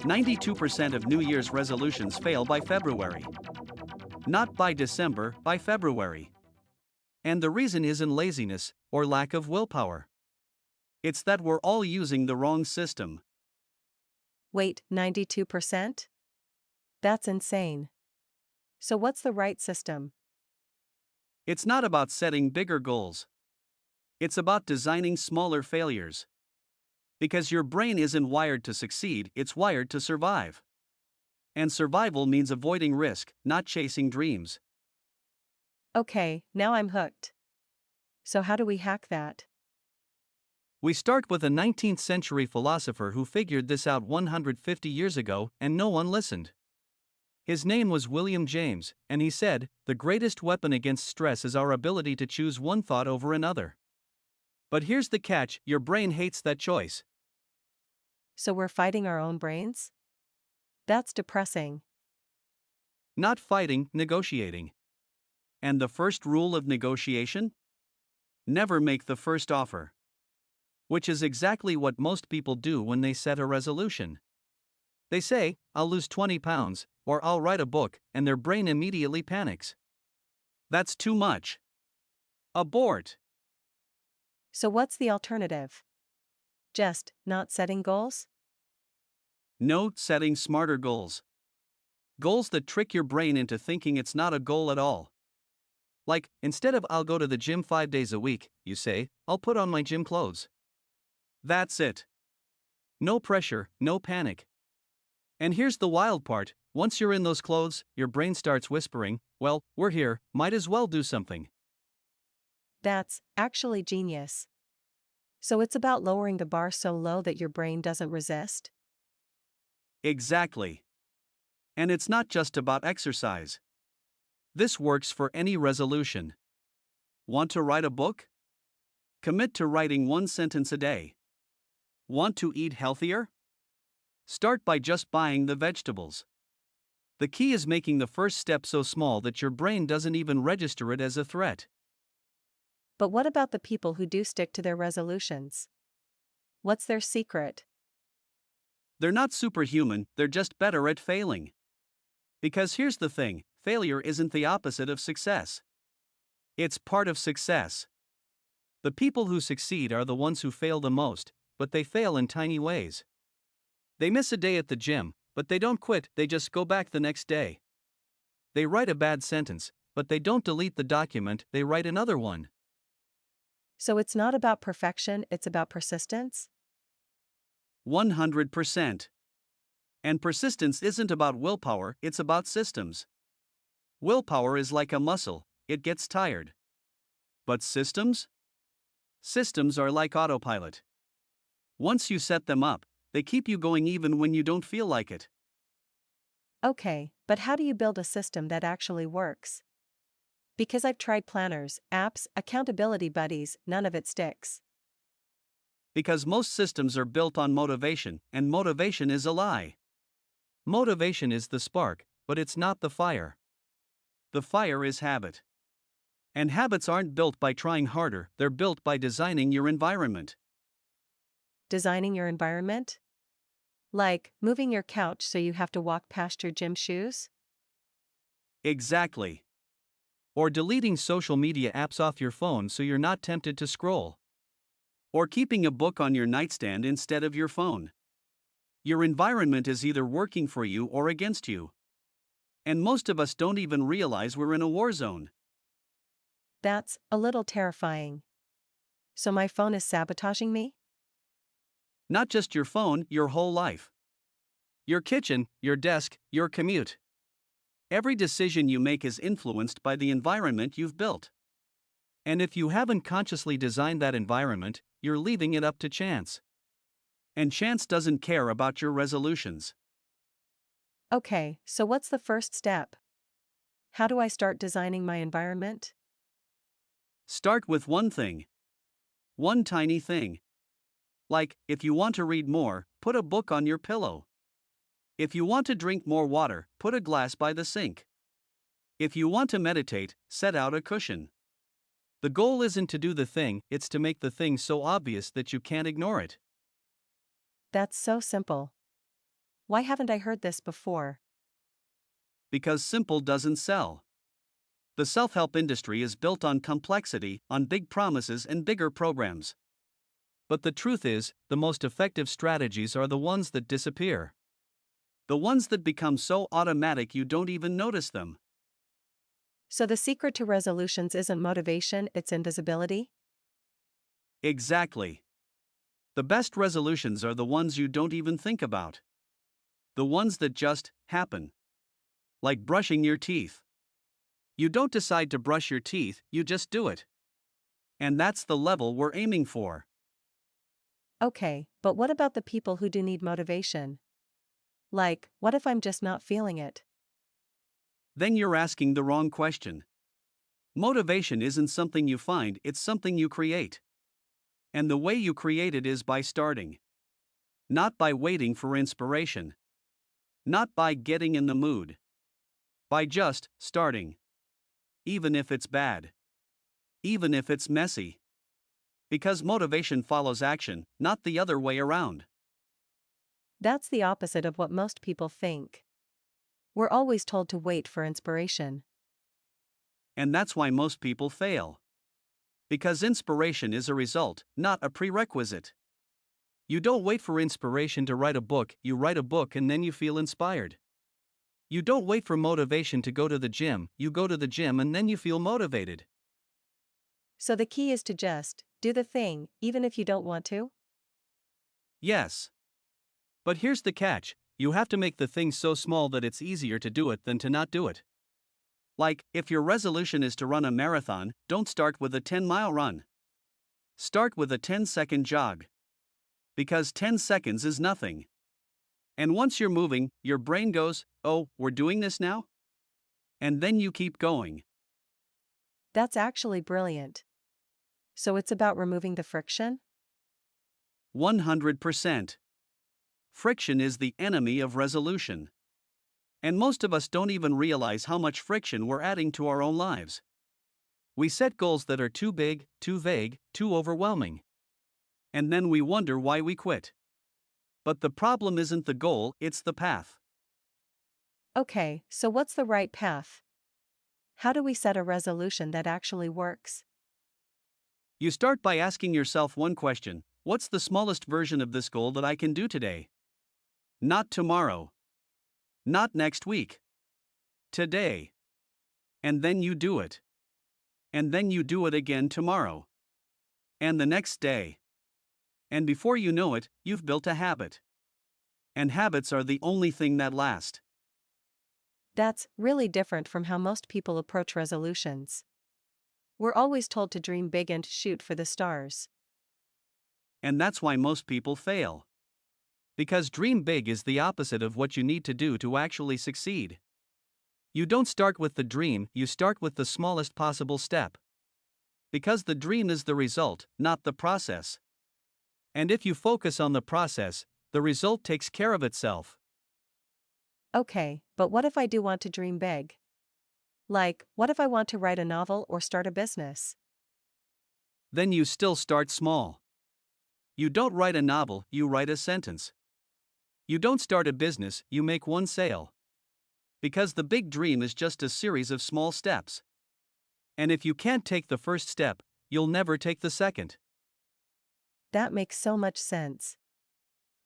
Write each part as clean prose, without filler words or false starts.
92% of New Year's resolutions fail by February. Not by December, by February. And the reason isn't laziness or lack of willpower. It's that we're all using the wrong system. Wait, 92%? That's insane. So what's the right system? It's not about setting bigger goals. It's about designing smaller failures. Because your brain isn't wired to succeed, it's wired to survive. And survival means avoiding risk, not chasing dreams. Okay, now I'm hooked. So how do we hack that? We start with a 19th century philosopher who figured this out 150 years ago, and no one listened. His name was William James, and he said, "The greatest weapon against stress is our ability to choose one thought over another." But here's the catch: your brain hates that choice. So we're fighting our own brains? That's depressing. Not fighting, negotiating. And the first rule of negotiation? Never make the first offer. Which is exactly what most people do when they set a resolution. They say, "I'll lose 20 pounds, or I'll write a book," and their brain immediately panics. That's too much. Abort. So what's the alternative? Just not setting goals? No, setting smarter goals. Goals that trick your brain into thinking it's not a goal at all. Like, instead of "I'll go to the gym 5 days a week," you say, "I'll put on my gym clothes." That's it. No pressure, no panic. And here's the wild part: once you're in those clothes, your brain starts whispering, "Well, we're here, might as well do something." That's actually genius. So it's about lowering the bar so low that your brain doesn't resist? Exactly. And it's not just about exercise. This works for any resolution. Want to write a book? Commit to writing one sentence a day. Want to eat healthier? Start by just buying the vegetables. The key is making the first step so small that your brain doesn't even register it as a threat. But what about the people who do stick to their resolutions? What's their secret? They're not superhuman, they're just better at failing. Because here's the thing: failure isn't the opposite of success. It's part of success. The people who succeed are the ones who fail the most, but they fail in tiny ways. They miss a day at the gym, but they don't quit, they just go back the next day. They write a bad sentence, but they don't delete the document, they write another one. So it's not about perfection, it's about persistence? 100%. And persistence isn't about willpower, it's about systems. Willpower is like a muscle, it gets tired. But systems? Systems are like autopilot. Once you set them up, they keep you going even when you don't feel like it. Okay, but how do you build a system that actually works? Because I've tried planners, apps, accountability buddies, none of it sticks. Because most systems are built on motivation, and motivation is a lie. Motivation is the spark, but it's not the fire. The fire is habit. And habits aren't built by trying harder, they're built by designing your environment. Designing your environment? Like, moving your couch so you have to walk past your gym shoes? Exactly. Or deleting social media apps off your phone so you're not tempted to scroll. Or keeping a book on your nightstand instead of your phone. Your environment is either working for you or against you. And most of us don't even realize we're in a war zone. That's a little terrifying. So my phone is sabotaging me? Not just your phone, your whole life. Your kitchen, your desk, your commute. Every decision you make is influenced by the environment you've built. And if you haven't consciously designed that environment, you're leaving it up to chance. And chance doesn't care about your resolutions. Okay, so what's the first step? How do I start designing my environment? Start with one thing. One tiny thing. Like, if you want to read more, put a book on your pillow. If you want to drink more water, put a glass by the sink. If you want to meditate, set out a cushion. The goal isn't to do the thing, it's to make the thing so obvious that you can't ignore it. That's so simple. Why haven't I heard this before? Because simple doesn't sell. The self help industry is built on complexity, on big promises, and bigger programs. But the truth is, the most effective strategies are the ones that disappear. The ones that become so automatic you don't even notice them. So the secret to resolutions isn't motivation, it's invisibility? Exactly. The best resolutions are the ones you don't even think about. The ones that just happen. Like brushing your teeth. You don't decide to brush your teeth, you just do it. And that's the level we're aiming for. Okay, but what about the people who do need motivation? Like, what if I'm just not feeling it? Then you're asking the wrong question. Motivation isn't something you find, it's something you create. And the way you create it is by starting. Not by waiting for inspiration. Not by getting in the mood. By just starting. Even if it's bad. Even if it's messy. Because motivation follows action, not the other way around. That's the opposite of what most people think. We're always told to wait for inspiration. And that's why most people fail. Because inspiration is a result, not a prerequisite. You don't wait for inspiration to write a book, you write a book and then you feel inspired. You don't wait for motivation to go to the gym, you go to the gym and then you feel motivated. So the key is to just do the thing, even if you don't want to? Yes. But here's the catch, you have to make the thing so small that it's easier to do it than to not do it. Like, if your resolution is to run a marathon, don't start with a 10-mile run. Start with a 10-second jog. Because 10 seconds is nothing. And once you're moving, your brain goes, oh, we're doing this now? And then you keep going. That's actually brilliant. So it's about removing the friction? 100%. Friction is the enemy of resolution. And most of us don't even realize how much friction we're adding to our own lives. We set goals that are too big, too vague, too overwhelming. And then we wonder why we quit. But the problem isn't the goal, it's the path. Okay, so what's the right path? How do we set a resolution that actually works? You start by asking yourself one question: what's the smallest version of this goal that I can do today? Not tomorrow. Not next week. Today. And then you do it. And then you do it again tomorrow. And the next day. And before you know it, you've built a habit. And habits are the only thing that last. That's really different from how most people approach resolutions. We're always told to dream big and shoot for the stars. And that's why most people fail. Because dream big is the opposite of what you need to do to actually succeed. You don't start with the dream, you start with the smallest possible step. Because the dream is the result, not the process. And if you focus on the process, the result takes care of itself. Okay, but what if I do want to dream big? Like, what if I want to write a novel or start a business? Then you still start small. You don't write a novel, you write a sentence. You don't start a business, you make one sale. Because the big dream is just a series of small steps. And if you can't take the first step, you'll never take the second. That makes so much sense.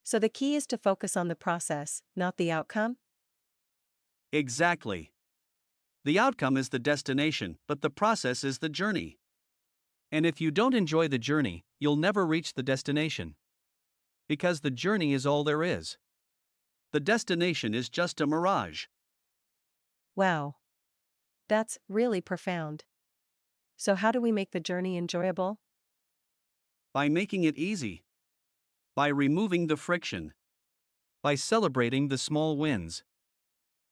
So the key is to focus on the process, not the outcome? Exactly. The outcome is the destination, but the process is the journey. And if you don't enjoy the journey, you'll never reach the destination. Because the journey is all there is. The destination is just a mirage. Wow. That's really profound. So how do we make the journey enjoyable? By making it easy. By removing the friction. By celebrating the small wins.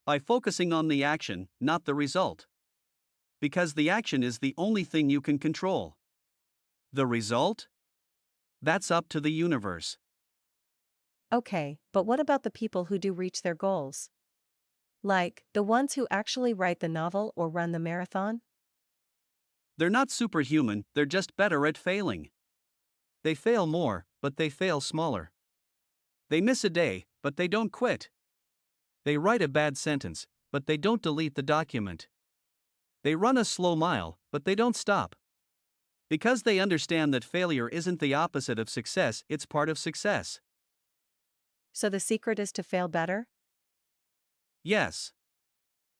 By focusing on the action, not the result. Because the action is the only thing you can control. The result? That's up to the universe. Okay, but what about the people who do reach their goals? Like, the ones who actually write the novel or run the marathon? They're not superhuman, they're just better at failing. They fail more, but they fail smaller. They miss a day, but they don't quit. They write a bad sentence, but they don't delete the document. They run a slow mile, but they don't stop. Because they understand that failure isn't the opposite of success, it's part of success. So the secret is to fail better? Yes.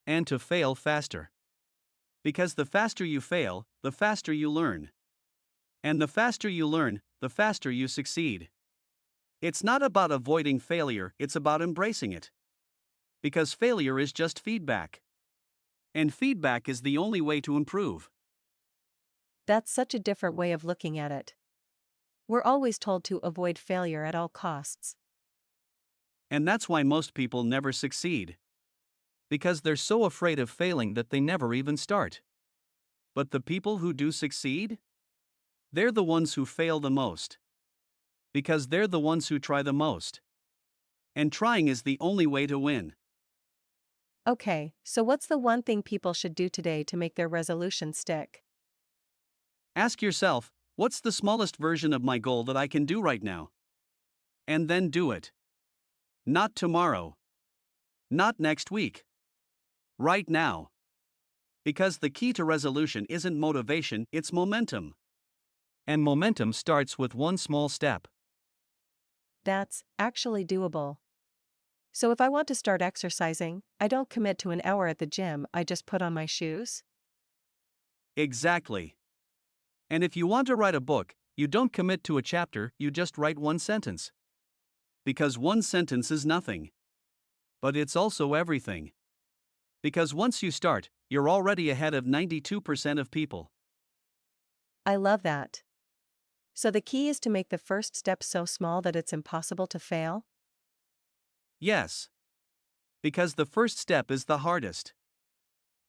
And to fail faster. Because the faster you fail, the faster you learn. And the faster you learn, the faster you succeed. It's not about avoiding failure, it's about embracing it. Because failure is just feedback. And feedback is the only way to improve. That's such a different way of looking at it. We're always told to avoid failure at all costs. And that's why most people never succeed. Because they're so afraid of failing that they never even start. But the people who do succeed? They're the ones who fail the most. Because they're the ones who try the most. And trying is the only way to win. Okay, so what's the one thing people should do today to make their resolution stick? Ask yourself, what's the smallest version of my goal that I can do right now? And then do it. Not tomorrow. Not next week. Right now. Because the key to resolution isn't motivation, it's momentum. And momentum starts with one small step. That's actually doable. So if I want to start exercising, I don't commit to an hour at the gym, I just put on my shoes? Exactly. And if you want to write a book, you don't commit to a chapter, you just write one sentence. Because one sentence is nothing. But it's also everything. Because once you start, you're already ahead of 92% of people. I love that. So the key is to make the first step so small that it's impossible to fail? Yes. Because the first step is the hardest.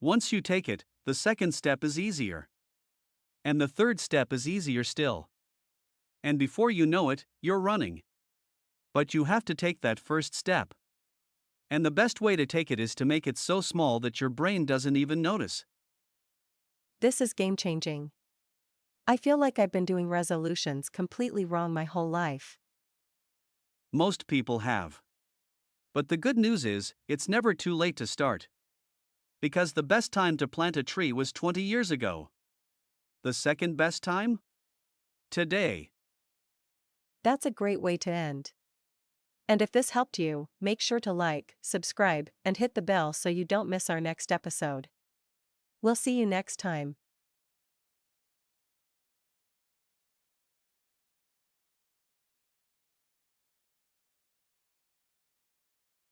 Once you take it, the second step is easier. And the third step is easier still. And before you know it, you're running. But you have to take that first step. And the best way to take it is to make it so small that your brain doesn't even notice. This is game changing. I feel like I've been doing resolutions completely wrong my whole life. Most people have. But the good news is, it's never too late to start. Because the best time to plant a tree was 20 years ago. The second best time? Today. That's a great way to end. And if this helped you, make sure to like, subscribe, and hit the bell so you don't miss our next episode. We'll see you next time.